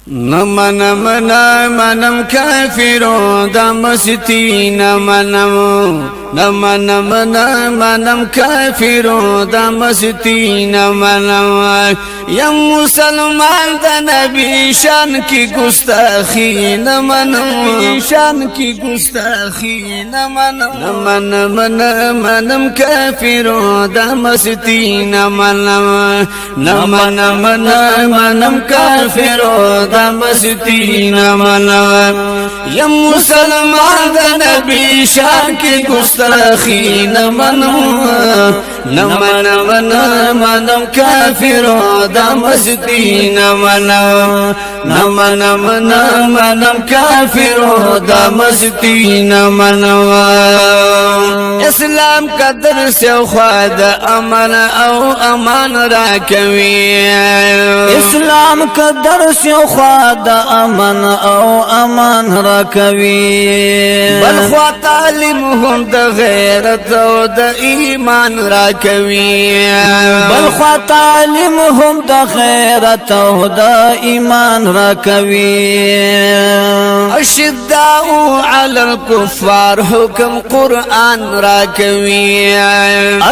منم کافرو دا مستی منم کافرو دا مستی منم یم مسلمان دا نبی شان کی گستاخی منم شان کی گستاخی منم کافرو دا مستی منم منم کافرو دا مستی منم یم مسلمان دا نبی شان کی گستاخی منم کافرو دا مستی منم کافرو دا مستی منم اسلام کا درس او خواد امن او امان را کوي اسلام کا درس او خواد امن او امان را کوي بل خوا تعلیم هم د غیرت او د ایمان را کوي بل خوا تعلیم هم د غیرت او د ایمان را کوي اشداء علی الكفار حکم قرآن را کوي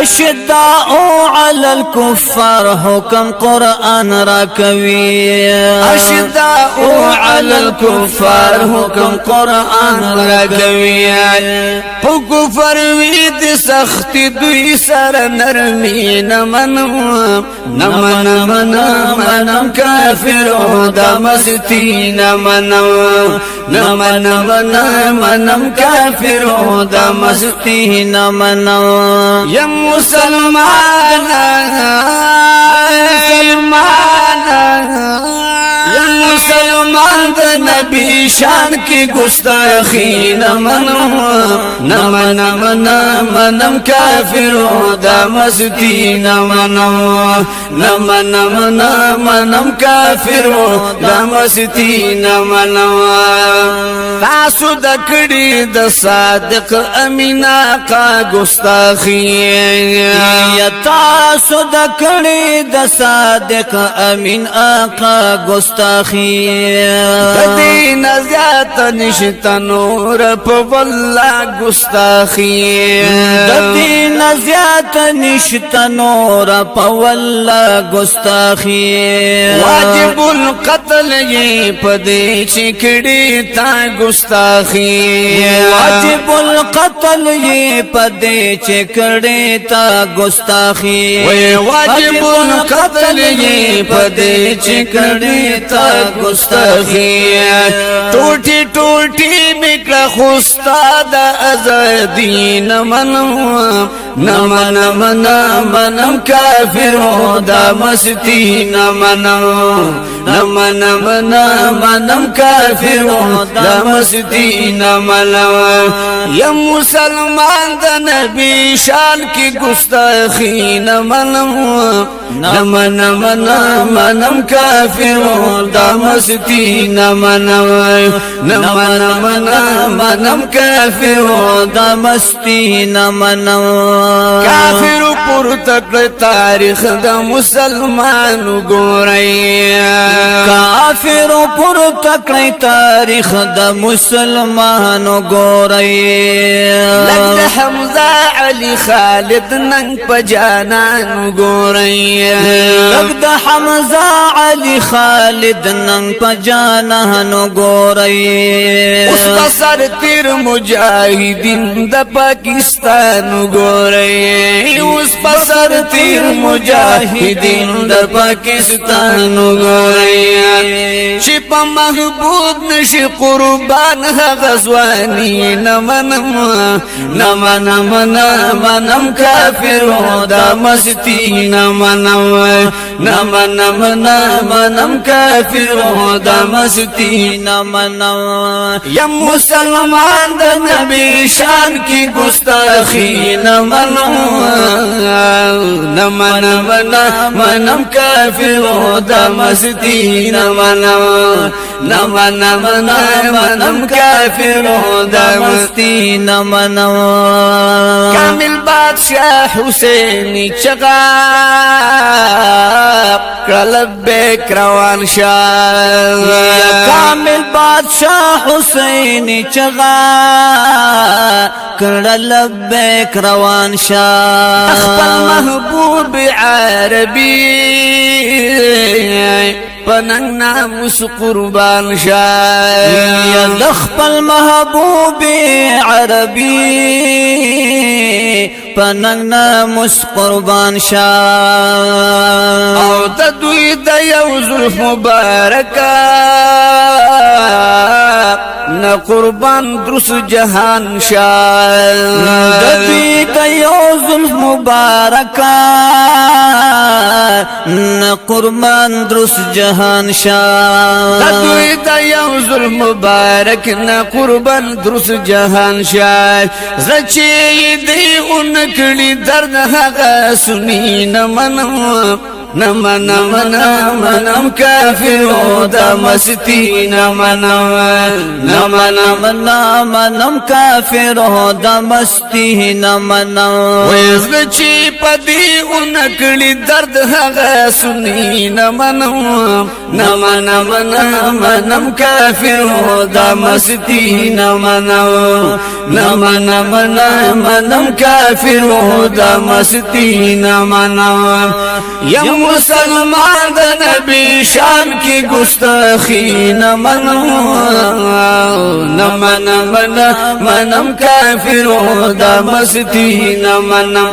اشداء علی الكفار حکم قرآن را کوي اشداء علی الكفار حکم قرآن را کوي په کفر وی د سخت دوی سره نرمي منم کافرو دا مستی منم کافرو دا مستی منم یم مسلمان دا نبی شان کی گستاخی منم کافرو دا مستی منم کافرو دا مستی تاسو د کړي د صادق امین آقا گستاخی تاسو د کړي د صادق امین آقا گستاخی دین زیات نشتا نور په والله گستاخی دین زیات نشتا نور په والله گستاخی واجب القتل یہ پدې چې کړي تا گستاخی واجب القتل یہ پدې چې کړي تا گستاخی واجب القتل یہ پدې چې کړي تا گستاخی ټوټي ټوټي میکړه خوستا د ازادي منم کافرو دا مستی منم کافرو دا مستی منم یم مسلمان دا نبی شان کی گستاخی منم کافرو دا مستی منم کافرو دا مستی کافر پر تک تاریخ د مسلمان ګورای کافر پر تک تاریخ د مسلمان ګورای لکه حمزه علی خالد نن په جانان ګورای لکه حمزه علی خالد نن په جانان ګورای اوس بسر تیر مجاهدین د پاکستان ګورای اوس بسر تیر مجاهدین د پاکستان ګورای چې په محبوب نشي قربان غزوانی منم کافرو دا مستی منم کافرو دا مستی یم مسلمان دا نبی شان کی گستاخی منم کافرو دا مستی منم کافرو دا مستی کامل بادشاہ حسینی چغا لبیک روان شاه شاه حسین چغا کړه لبیک روان شاه خپل محبوب عربي پننګ ناموس قربان شاه یا خپل محبوب عربي پننګ ناموس قربان شاه او د دوی د یو زلف مبارکه نه قربان درس جهان شاه د دوی د یو زلف مبارکه نه قربان درس جهان شاه د دوی د یو زلف مبارک نه قربان درس جهان شاه زچې دی اونکړي درد هغه سني نه منم نمنم کافر دا مستی نمنم کافر دا مستی نمنم ویزد چی پدی انکلی درد حقا سنی نمنم کافر دا مستی نمنم کافر دا مستی نمنم مسلمان دا نبی شان کی گستاخی نمنم کافر دا مستی نمنم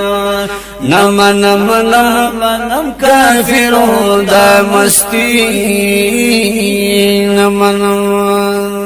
کافر دا مستی نمنم